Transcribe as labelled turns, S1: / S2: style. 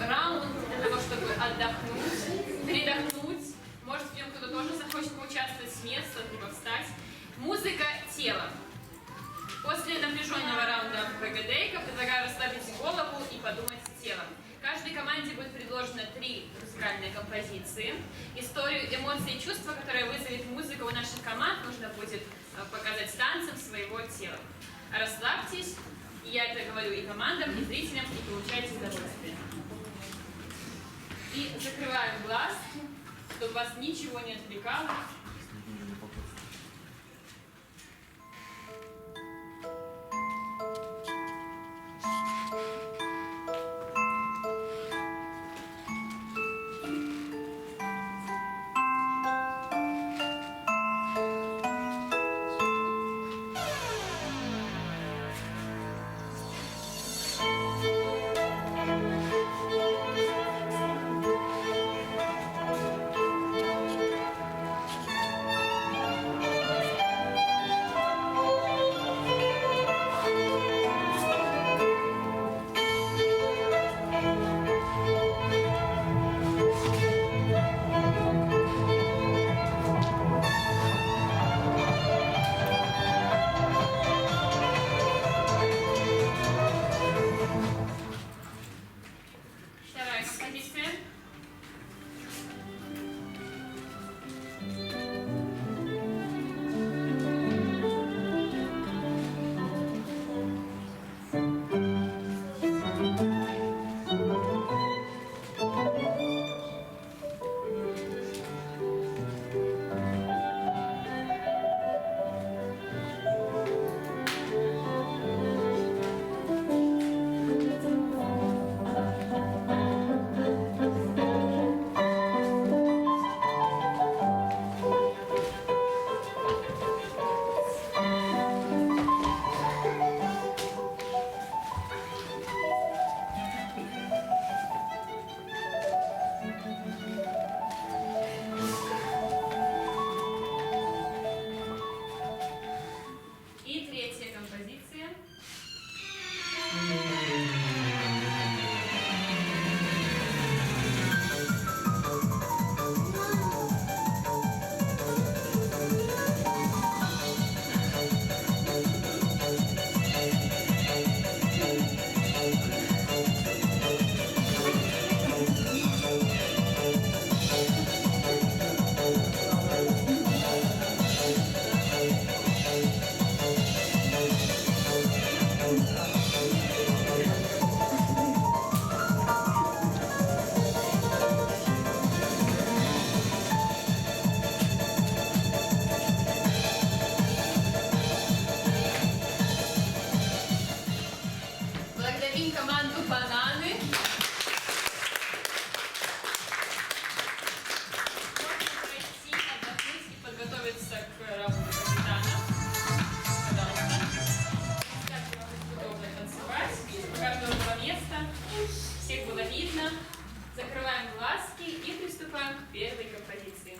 S1: раунд для того, чтобы отдохнуть, передохнуть. Может, в нем кто-то тоже захочет поучаствовать с места, либо встать. Музыка тела. После напряженного раунда ПГД предлагаю расслабить голову и подумать телом. Каждой команде будет предложено 3 музыкальные композиции. Историю, эмоции и чувства, которые вызовет музыка у наших команд, нужно будет показать танцем своего тела. Расслабьтесь, я это говорю и командам, и зрителям, и получайте удовольствие. И закрываем глазки, чтобы вас ничего не отвлекало. Команду «Бананы». Можно пройти, отдохнуть и подготовиться к раунду капитана. Пожалуйста. Как удобно танцевать. По каждому места. Всех было видно. Закрываем глазки и приступаем к первой композиции.